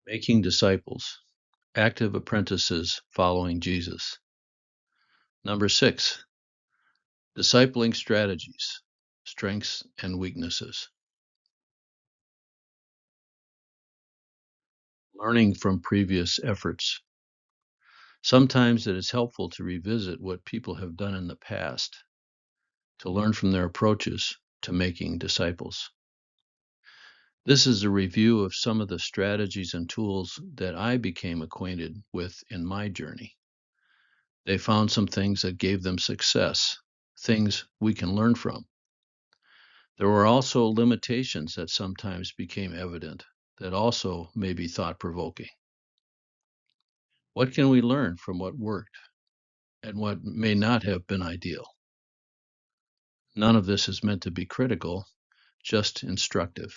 Making disciples, active apprentices following Jesus. Number 6, discipling strategies, strengths and weaknesses. Learning from previous efforts. Sometimes it is helpful to revisit what people have done in the past, to learn from their approaches to making disciples. This is a review of some of the strategies and tools that I became acquainted with in my journey. They found some things that gave them success, things we can learn from. There were also limitations that sometimes became evident that also may be thought-provoking. What can we learn from what worked and what may not have been ideal? None of this is meant to be critical, just instructive.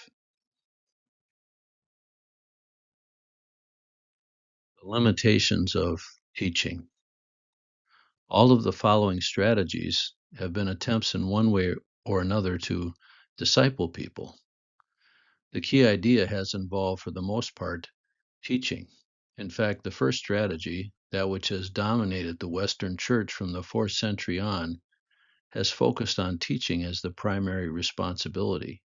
The limitations of teaching. All of the following strategies have been attempts in one way or another to disciple people. The key idea has involved, for the most part, teaching. In fact, the first strategy, that which has dominated the Western Church from the 4th century on, has focused on teaching as the primary responsibility,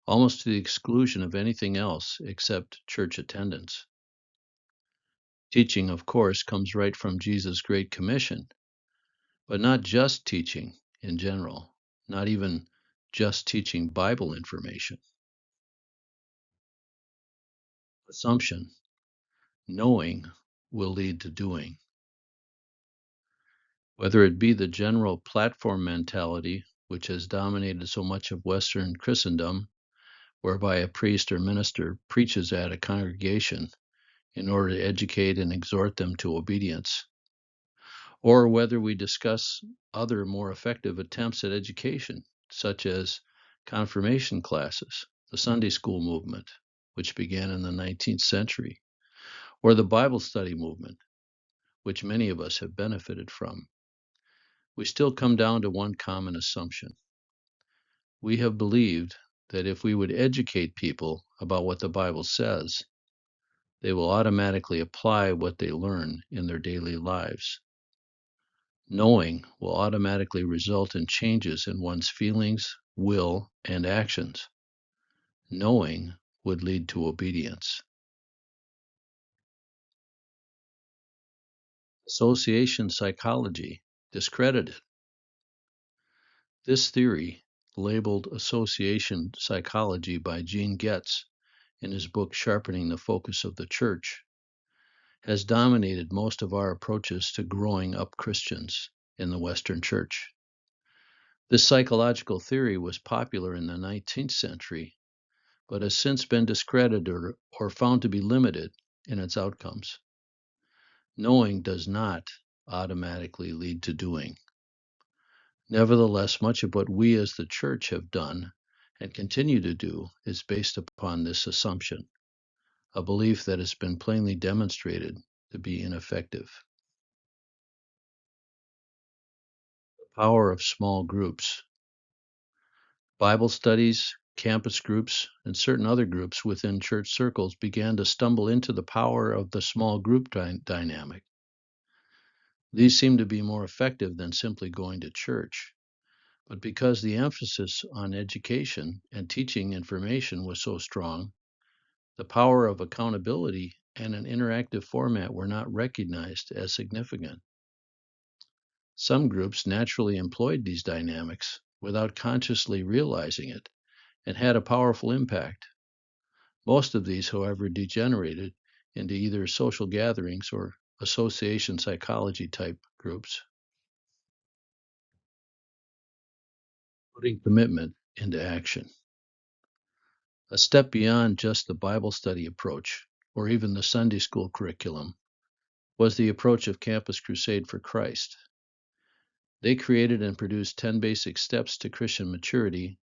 almost to the exclusion of anything else except church attendance. Teaching, of course, comes right from Jesus' Great Commission, but not just teaching in general, not even just teaching Bible information. Assumption: knowing will lead to doing. Whether it be the general platform mentality, which has dominated so much of Western Christendom, whereby a priest or minister preaches at a congregation in order to educate and exhort them to obedience, or whether we discuss other more effective attempts at education, such as confirmation classes, the Sunday school movement, which began in the 19th century, or the Bible study movement, which many of us have benefited from. We still come down to one common assumption. We have believed that if we would educate people about what the Bible says, they will automatically apply what they learn in their daily lives. Knowing will automatically result in changes in one's feelings, will, and actions. Knowing would lead to obedience. Association psychology discredited. This theory, labeled association psychology by Gene Getz in his book Sharpening the Focus of the Church, has dominated most of our approaches to growing up Christians in the Western Church. This psychological theory was popular in the 19th century, but has since been discredited or found to be limited in its outcomes. Knowing does not automatically lead to doing. Nevertheless, much of what we as the church have done and continue to do is based upon this assumption, a belief that has been plainly demonstrated to be ineffective. The power of small groups. Bible studies, campus groups, and certain other groups within church circles began to stumble into the power of the small group dynamic. These seem to be more effective than simply going to church. But because the emphasis on education and teaching information was so strong, the power of accountability and an interactive format were not recognized as significant. Some groups naturally employed these dynamics without consciously realizing it and had a powerful impact. Most of these, however, degenerated into either social gatherings or association psychology type groups. Putting commitment into action. A step beyond just the Bible study approach or even the Sunday school curriculum was the approach of Campus Crusade for Christ. They created and produced 10 basic steps to Christian maturity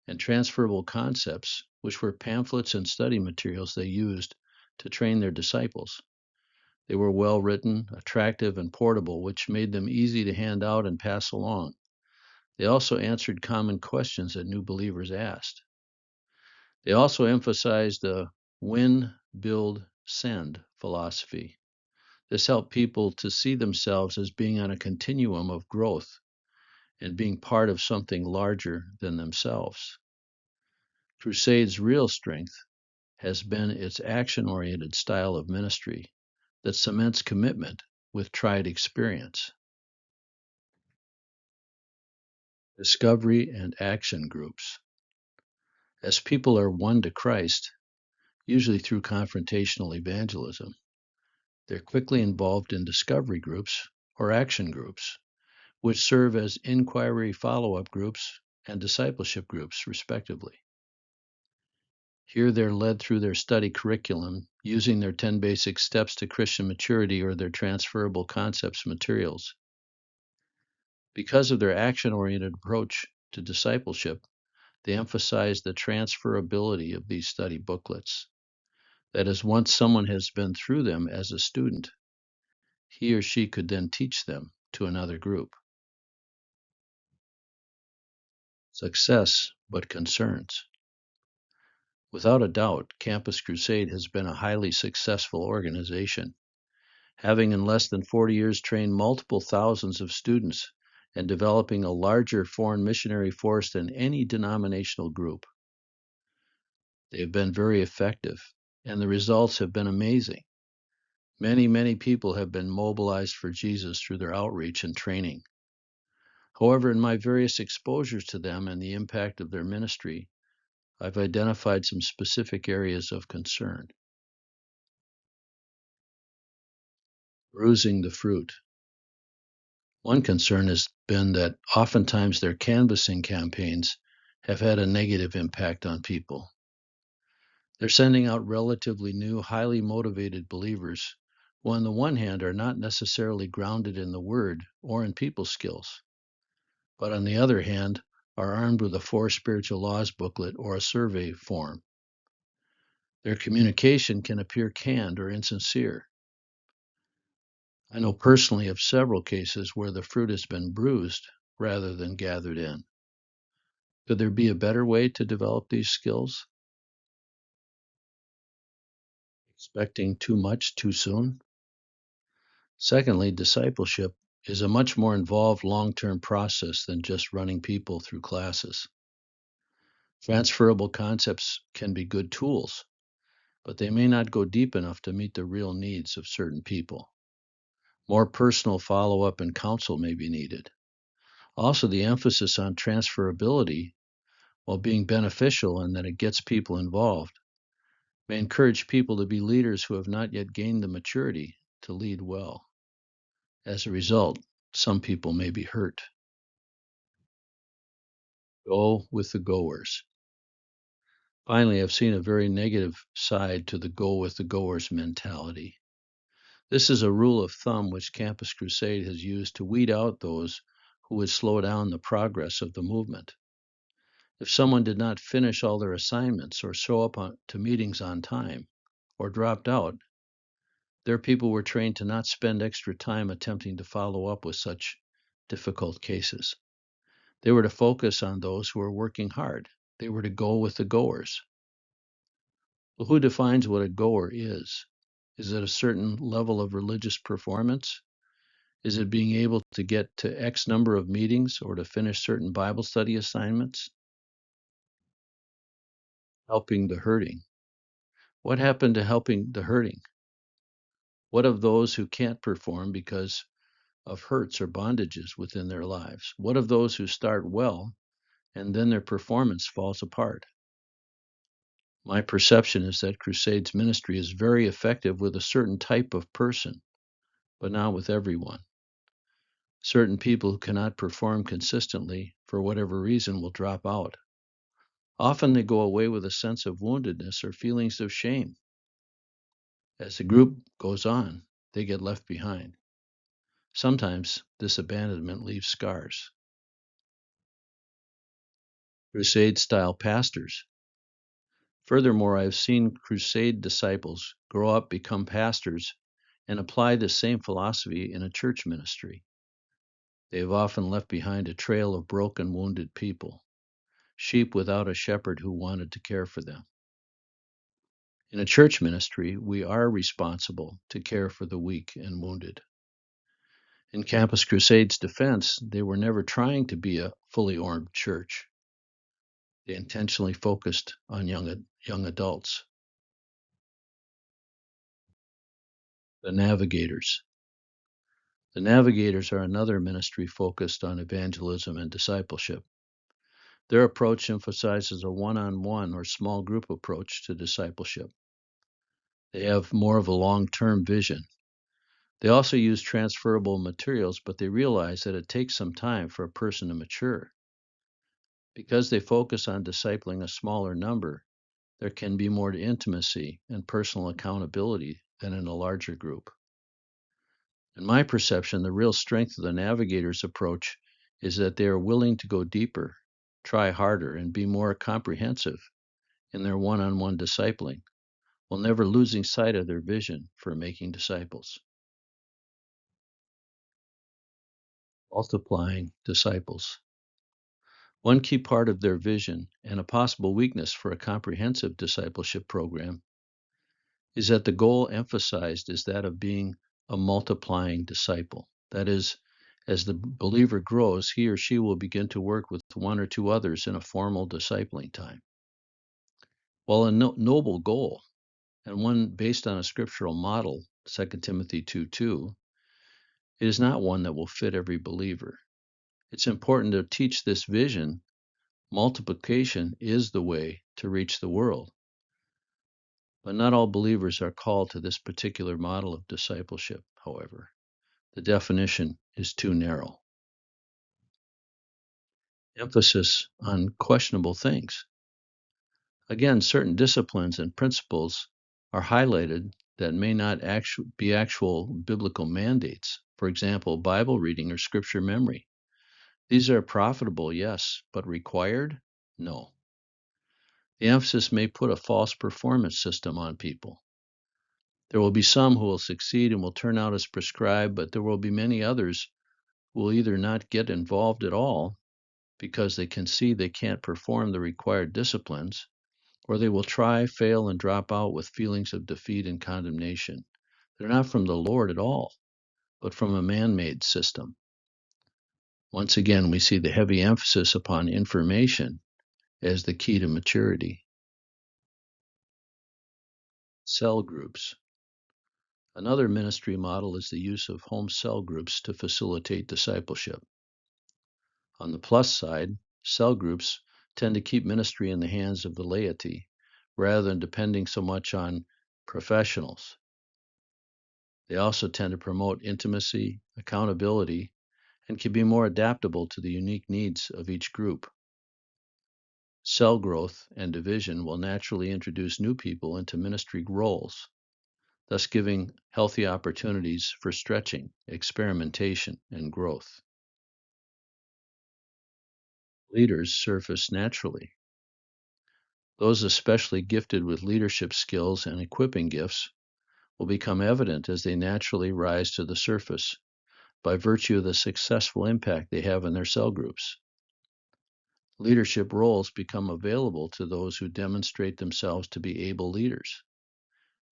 and transferable concepts, which were pamphlets and study materials they used to train their disciples. They were well written, attractive, and portable, which made them easy to hand out and pass along. They also answered common questions that new believers asked. They also emphasized the win, build, send philosophy. This helped people to see themselves as being on a continuum of growth and being part of something larger than themselves. Crusade's real strength has been its action-oriented style of ministry that cements commitment with tried experience. Discovery and action groups. As people are won to Christ, usually through confrontational evangelism, they're quickly involved in discovery groups or action groups, which serve as inquiry follow-up groups and discipleship groups, respectively. Here they're led through their study curriculum using their 10 basic steps to Christian maturity or their transferable concepts materials. Because of their action-oriented approach to discipleship, they emphasize the transferability of these study booklets. That is, once someone has been through them as a student, he or she could then teach them to another group. Success, but concerns. Without a doubt, Campus Crusade has been a highly successful organization, having in less than 40 years trained multiple thousands of students and developing a larger foreign missionary force than any denominational group. They have been very effective, and the results have been amazing. Many people have been mobilized for Jesus through their outreach and training. However, in my various exposures to them and the impact of their ministry, I've identified some specific areas of concern. Bruising the fruit. One concern has been that oftentimes their canvassing campaigns have had a negative impact on people. They're sending out relatively new, highly motivated believers who, on the one hand, are not necessarily grounded in the Word or in people skills, but on the other hand, are armed with a 4 Spiritual Laws booklet or a survey form. Their communication can appear canned or insincere. I know personally of several cases where the fruit has been bruised rather than gathered in. Could there be a better way to develop these skills? Expecting too much too soon? Secondly, discipleship is a much more involved long-term process than just running people through classes. Transferable concepts can be good tools, but they may not go deep enough to meet the real needs of certain people. More personal follow-up and counsel may be needed. Also, the emphasis on transferability, while being beneficial in that it gets people involved, may encourage people to be leaders who have not yet gained the maturity to lead well. As a result, some people may be hurt. Go with the goers. Finally, I've seen a very negative side to the go with the goers mentality. This is a rule of thumb which Campus Crusade has used to weed out those who would slow down the progress of the movement. If someone did not finish all their assignments or show up to meetings on time or dropped out, their people were trained to not spend extra time attempting to follow up with such difficult cases. They were to focus on those who were working hard. They were to go with the goers. Well, who defines what a goer is? Is it a certain level of religious performance? Is it being able to get to X number of meetings or to finish certain Bible study assignments? Helping the hurting. What happened to helping the hurting? What of those who can't perform because of hurts or bondages within their lives? What of those who start well and then their performance falls apart? My perception is that Crusade's ministry is very effective with a certain type of person, but not with everyone. Certain people who cannot perform consistently for whatever reason will drop out. Often they go away with a sense of woundedness or feelings of shame. As the group goes on, they get left behind. Sometimes this abandonment leaves scars. Crusade-style pastors. Furthermore, I have seen crusade disciples grow up, become pastors, and apply the same philosophy in a church ministry. They have often left behind a trail of broken, wounded people, sheep without a shepherd who wanted to care for them. In a church ministry, we are responsible to care for the weak and wounded. In Campus Crusade's defense, they were never trying to be a fully armed church. They intentionally focused on young adults. The Navigators. The Navigators are another ministry focused on evangelism and discipleship. Their approach emphasizes a one-on-one or small group approach to discipleship. They have more of a long-term vision. They also use transferable materials, but they realize that it takes some time for a person to mature. Because they focus on discipling a smaller number, there can be more intimacy and personal accountability than in a larger group. In my perception, the real strength of the Navigators' approach is that they are willing to go deeper, try harder, and be more comprehensive in their one-on-one discipling, while never losing sight of their vision for making disciples. Multiplying disciples. One key part of their vision, and a possible weakness for a comprehensive discipleship program, is that the goal emphasized is that of being a multiplying disciple. That is, as the believer grows, he or she will begin to work with one or two others in a formal discipling time. While a noble goal, and one based on a scriptural model, 2 Timothy 2:2, it is not one that will fit every believer. It's important to teach this vision. Multiplication is the way to reach the world. But not all believers are called to this particular model of discipleship, however. The definition is too narrow. Emphasis on questionable things. Again, certain disciplines and principles are highlighted that may not be actual biblical mandates. For example, Bible reading or scripture memory. These are profitable, yes, but required? No. The emphasis may put a false performance system on people. There will be some who will succeed and will turn out as prescribed, but there will be many others who will either not get involved at all because they can see they can't perform the required disciplines, or they will try, fail, and drop out with feelings of defeat and condemnation. They're not from the Lord at all, but from a man-made system. Once again, we see the heavy emphasis upon information as the key to maturity. Cell groups. Another ministry model is the use of home cell groups to facilitate discipleship. On the plus side, cell groups tend to keep ministry in the hands of the laity rather than depending so much on professionals. They also tend to promote intimacy, accountability, and can be more adaptable to the unique needs of each group. Cell growth and division will naturally introduce new people into ministry roles, thus giving healthy opportunities for stretching, experimentation, and growth. Leaders surface naturally. Those especially gifted with leadership skills and equipping gifts will become evident as they naturally rise to the surface by virtue of the successful impact they have in their cell groups. Leadership roles become available to those who demonstrate themselves to be able leaders,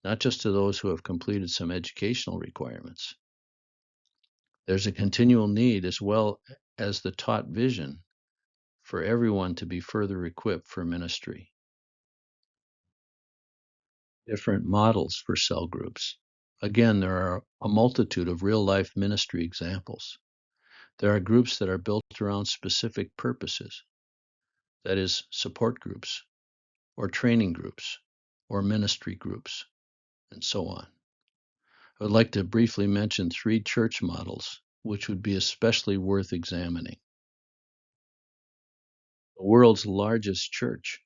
not just to those who have completed some educational requirements. There's a continual need, as well as the taught vision, for everyone to be further equipped for ministry. Different models for cell groups. Again, there are a multitude of real-life ministry examples. There are groups that are built around specific purposes, that is, support groups, or training groups, or ministry groups, and so on. I would like to briefly mention 3 church models, which would be especially worth examining. The world's largest church.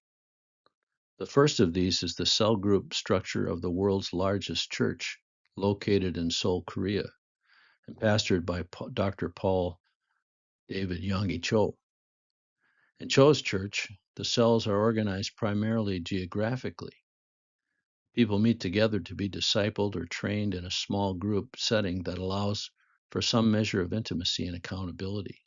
The first of these is the cell group structure of the world's largest church, located in Seoul, Korea, and pastored by Dr. Paul David Yonggi Cho. In Cho's church, the cells are organized primarily geographically. People meet together to be discipled or trained in a small group setting that allows for some measure of intimacy and accountability.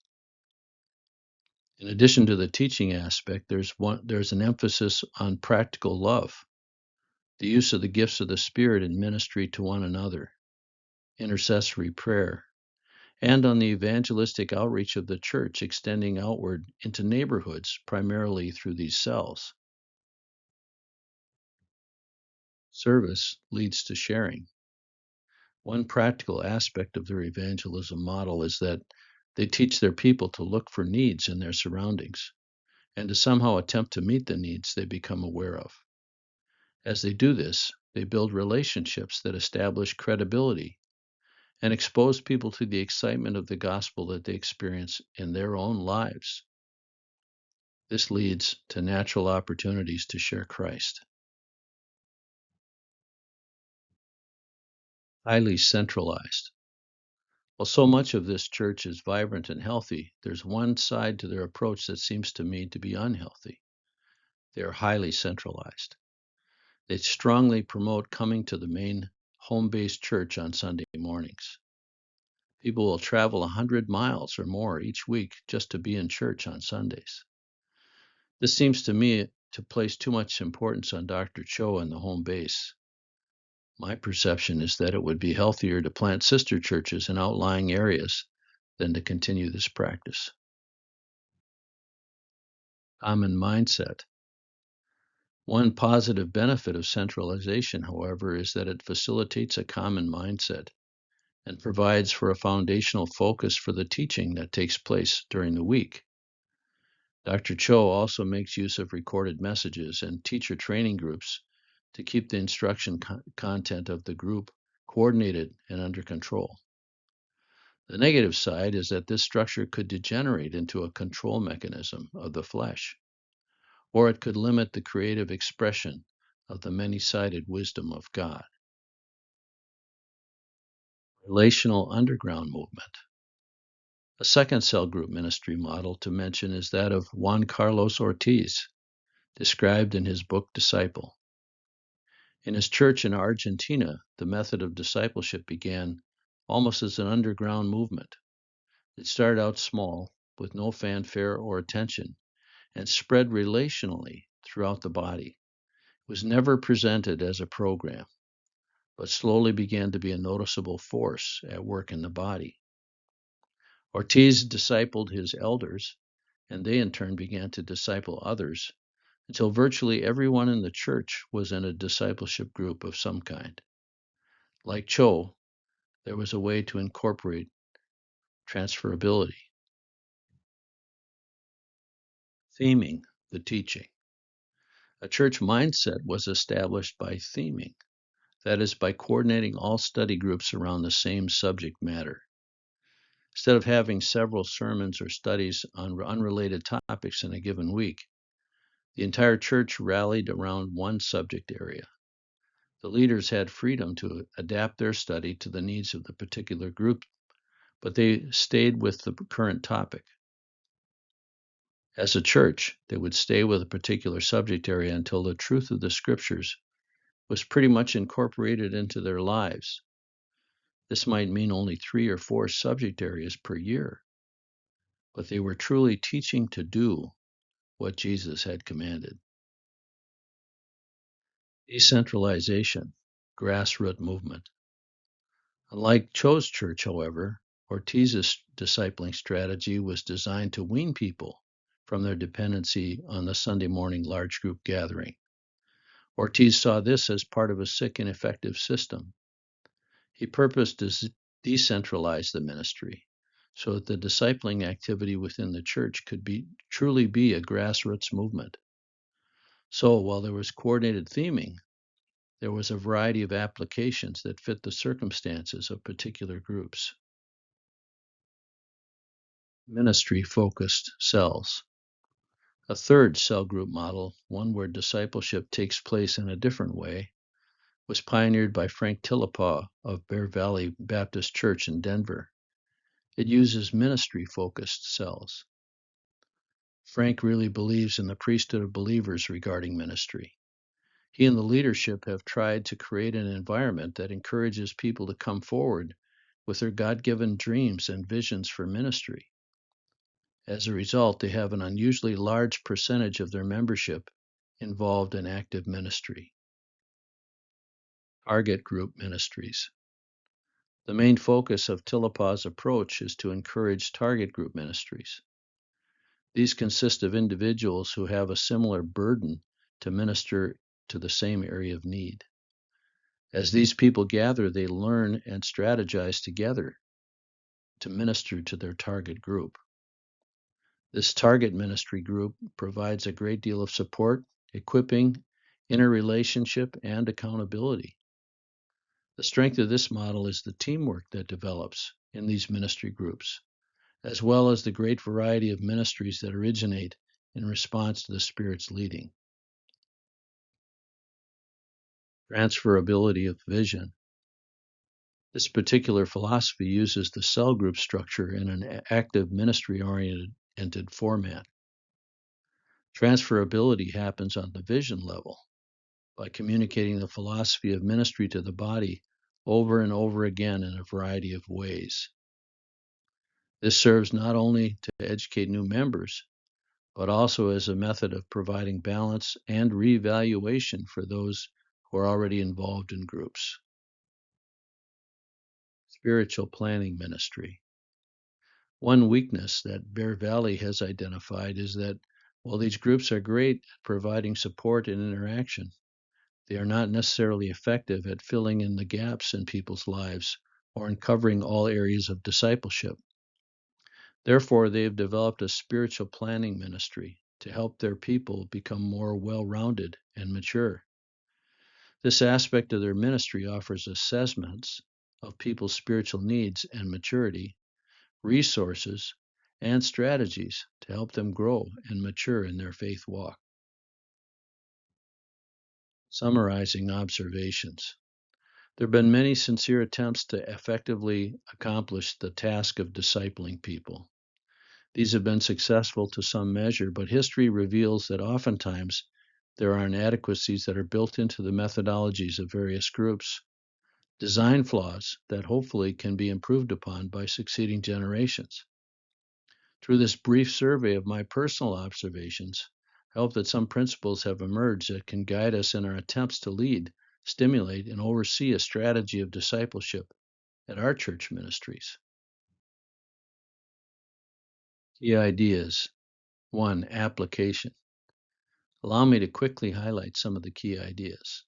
In addition to the teaching aspect, there's an emphasis on practical love. the use of the gifts of the Spirit in ministry to one another, intercessory prayer, and on the evangelistic outreach of the church extending outward into neighborhoods primarily through these cells. Service leads to sharing. One practical aspect of their evangelism model is that they teach their people to look for needs in their surroundings and to somehow attempt to meet the needs they become aware of. As they do this, they build relationships that establish credibility and expose people to the excitement of the gospel that they experience in their own lives. This leads to natural opportunities to share Christ. Highly centralized. While so much of this church is vibrant and healthy, there's one side to their approach that seems to me to be unhealthy. They are highly centralized. They strongly promote coming to the main home-based church on Sunday mornings. People will travel 100 miles or more each week just to be in church on Sundays. This seems to me to place too much importance on Dr. Cho and the home base. My perception is that it would be healthier to plant sister churches in outlying areas than to continue this practice. Common mindset. One positive benefit of centralization, however, is that it facilitates a common mindset and provides for a foundational focus for the teaching that takes place during the week. Dr. Cho also makes use of recorded messages and teacher training groups to keep the instruction content of the group coordinated and under control. The negative side is that this structure could degenerate into a control mechanism of the flesh, or it could limit the creative expression of the many-sided wisdom of God. Relational underground movement. A second cell group ministry model to mention is that of Juan Carlos Ortiz, described in his book Disciple. In his church in Argentina, the method of discipleship began almost as an underground movement. It started out small, with no fanfare or attention, and spread relationally throughout the body. It was never presented as a program, but slowly began to be a noticeable force at work in the body. Ortiz discipled his elders, and they in turn began to disciple others, until virtually everyone in the church was in a discipleship group of some kind. Like Cho, there was a way to incorporate transferability. Theming the teaching. A church mindset was established by theming, that is, by coordinating all study groups around the same subject matter. Instead of having several sermons or studies on unrelated topics in a given week, the entire church rallied around one subject area. The leaders had freedom to adapt their study to the needs of the particular group, but they stayed with the current topic. As a church, they would stay with a particular subject area until the truth of the scriptures was pretty much incorporated into their lives. This might mean only 3 or 4 subject areas per year, but they were truly teaching to do what Jesus had commanded. Decentralization, grassroots movement. Unlike Cho's church, however, Ortiz's discipling strategy was designed to wean people from their dependency on the Sunday morning large group gathering. Ortiz saw this as part of a sick and effective system. He purposed to decentralize the ministry so that the discipling activity within the church could truly be a grassroots movement. So while there was coordinated theming, there was a variety of applications that fit the circumstances of particular groups. Ministry-focused cells. A third cell group model, one where discipleship takes place in a different way, was pioneered by Frank Tillepaugh of Bear Valley Baptist Church in Denver. It uses ministry-focused cells. Frank really believes in the priesthood of believers regarding ministry. He and the leadership have tried to create an environment that encourages people to come forward with their God-given dreams and visions for ministry. As a result, they have an unusually large percentage of their membership involved in active ministry. Target group ministries. The main focus of Tillapaw's approach is to encourage target group ministries. These consist of individuals who have a similar burden to minister to the same area of need. As these people gather, they learn and strategize together to minister to their target group. This target ministry group provides a great deal of support, equipping, interrelationship, and accountability. The strength of this model is the teamwork that develops in these ministry groups, as well as the great variety of ministries that originate in response to the Spirit's leading. Transferability of vision. This particular philosophy uses the cell group structure in an active ministry-oriented format. Transferability happens on the vision level by communicating the philosophy of ministry to the body over and over again in a variety of ways. This serves not only to educate new members, but also as a method of providing balance and reevaluation for those who are already involved in groups. Spiritual planning ministry. One weakness that Bear Valley has identified is that while these groups are great at providing support and interaction, they are not necessarily effective at filling in the gaps in people's lives or in covering all areas of discipleship. Therefore, they have developed a spiritual planning ministry to help their people become more well-rounded and mature. This aspect of their ministry offers assessments of people's spiritual needs and maturity, resources, and strategies to help them grow and mature in their faith walk. Summarizing observations. There have been many sincere attempts to effectively accomplish the task of discipling people. These have been successful to some measure, but history reveals that oftentimes there are inadequacies that are built into the methodologies of various groups, design flaws that hopefully can be improved upon by succeeding generations. Through this brief survey of my personal observations, I hope that some principles have emerged that can guide us in our attempts to lead, stimulate, and oversee a strategy of discipleship at our church ministries. Key ideas. 1. Application. Allow me to quickly highlight some of the key ideas.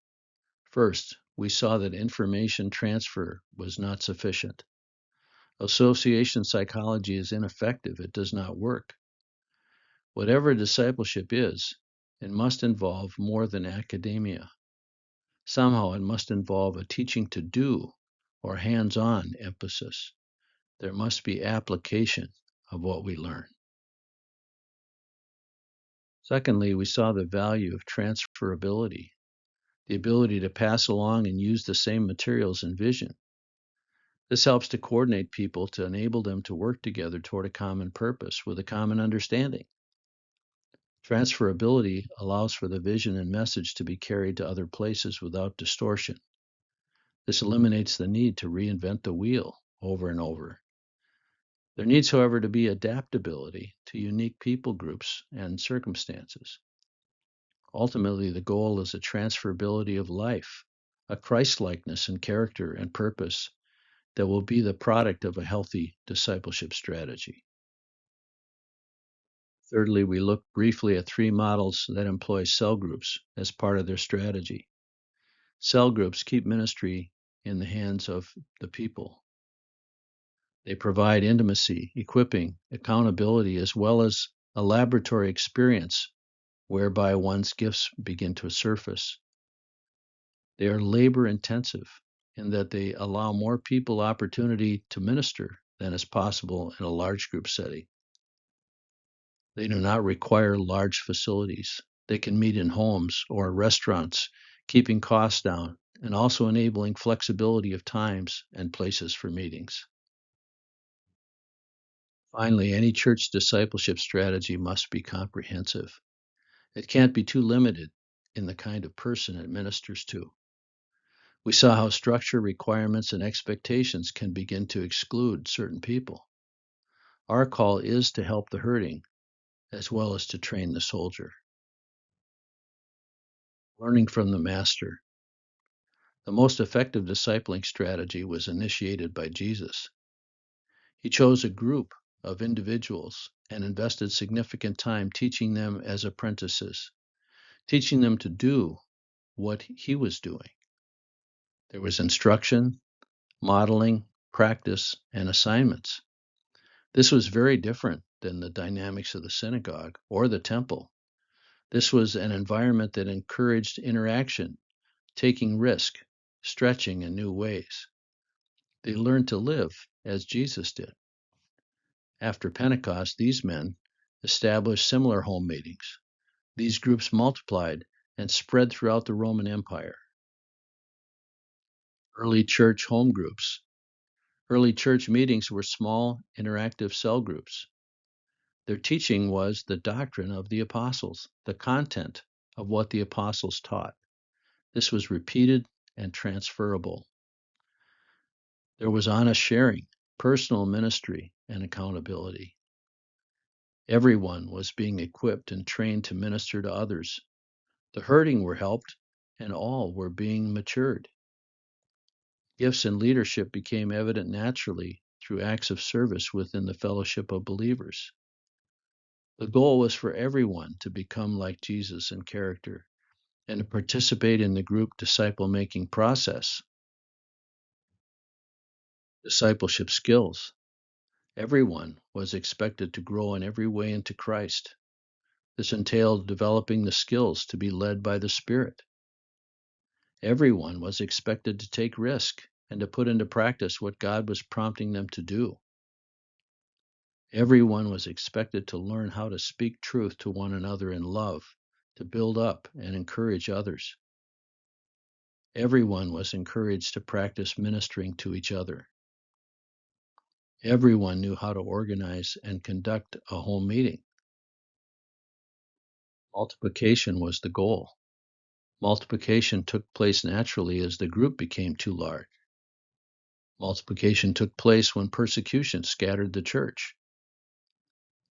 First, we saw that information transfer was not sufficient. Association psychology is ineffective. It does not work. Whatever discipleship is, it must involve more than academia. Somehow it must involve a teaching to do or hands-on emphasis. There must be application of what we learn. Secondly, we saw the value of transferability, the ability to pass along and use the same materials and vision. This helps to coordinate people to enable them to work together toward a common purpose with a common understanding. Transferability allows for the vision and message to be carried to other places without distortion. This eliminates the need to reinvent the wheel over and over. There needs, however, to be adaptability to unique people groups and circumstances. Ultimately, the goal is a transferability of life, a Christ-likeness in character and purpose that will be the product of a healthy discipleship strategy. Thirdly, we looked briefly at 3 models that employ cell groups as part of their strategy. Cell groups keep ministry in the hands of the people. They provide intimacy, equipping, accountability, as well as a laboratory experience whereby one's gifts begin to surface. They are labor intensive in that they allow more people opportunity to minister than is possible in a large group setting. They do not require large facilities. They can meet in homes or restaurants, keeping costs down and also enabling flexibility of times and places for meetings. Finally, any church discipleship strategy must be comprehensive. It can't be too limited in the kind of person it ministers to. We saw how structure, requirements, and expectations can begin to exclude certain people. Our call is to help the hurting as well as to train the soldier. Learning from the master. The most effective discipling strategy was initiated by Jesus. He chose a group of individuals and invested significant time teaching them as apprentices, teaching them to do what he was doing. There was instruction, modeling, practice, and assignments. This was very different than the dynamics of the synagogue or the temple. This was an environment that encouraged interaction, taking risk, stretching in new ways. They learned to live as Jesus did. After Pentecost, these men established similar home meetings. These groups multiplied and spread throughout the Roman Empire. Early church home groups. Early church meetings were small, interactive cell groups. Their teaching was the doctrine of the apostles, the content of what the apostles taught. This was repeated and transferable. There was honest sharing, personal ministry, and accountability. Everyone was being equipped and trained to minister to others. The hurting were helped, and all were being matured. Gifts in leadership became evident naturally through acts of service within the fellowship of believers. The goal was for everyone to become like Jesus in character and to participate in the group disciple-making process. Discipleship skills. Everyone was expected to grow in every way into Christ. This entailed developing the skills to be led by the Spirit. Everyone was expected to take risk and to put into practice what God was prompting them to do. Everyone was expected to learn how to speak truth to one another in love, to build up and encourage others. Everyone was encouraged to practice ministering to each other. Everyone knew how to organize and conduct a home meeting. Multiplication was the goal. Multiplication took place naturally as the group became too large. Multiplication took place when persecution scattered the church.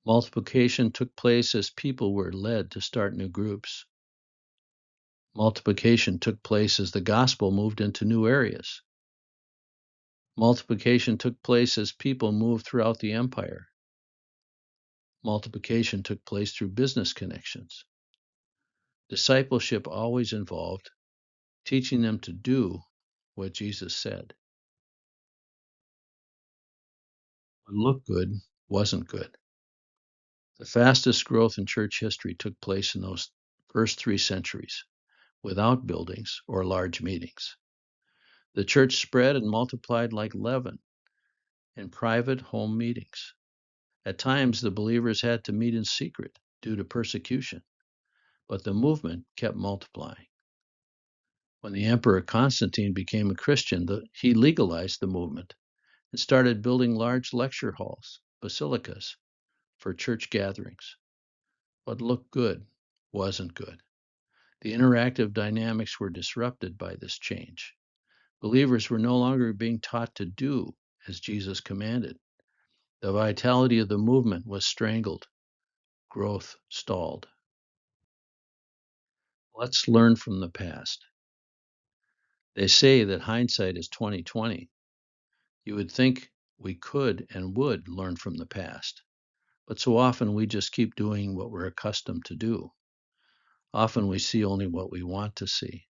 Multiplication took place as people were led to start new groups. Multiplication took place as the gospel moved into new areas. Multiplication took place as people moved throughout the empire. Multiplication took place through business connections. Discipleship always involved teaching them to do what Jesus said. What looked good wasn't good. The fastest growth in church history took place in those first 3 centuries, without buildings or large meetings. The church spread and multiplied like leaven in private home meetings. At times, the believers had to meet in secret due to persecution, but the movement kept multiplying. When the Emperor Constantine became a Christian, he legalized the movement and started building large lecture halls, basilicas, for church gatherings. What looked good wasn't good. The interactive dynamics were disrupted by this change. Believers were no longer being taught to do as Jesus commanded. The vitality of the movement was strangled. Growth stalled. Let's learn from the past. They say that hindsight is 20/20. You would think we could and would learn from the past, but so often we just keep doing what we're accustomed to do. Often we see only what we want to see.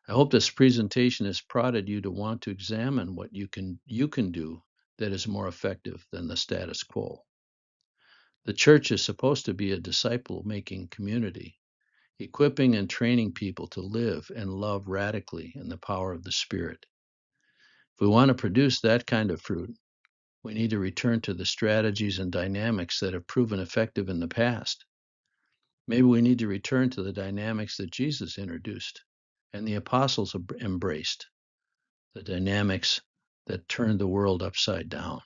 I hope this presentation has prodded you to want to examine what you can do that is more effective than the status quo. The church is supposed to be a disciple-making community, equipping and training people to live and love radically in the power of the Spirit. If we want to produce that kind of fruit, we need to return to the strategies and dynamics that have proven effective in the past. Maybe we need to return to the dynamics that Jesus introduced and the apostles embraced, the dynamics that turned the world upside down.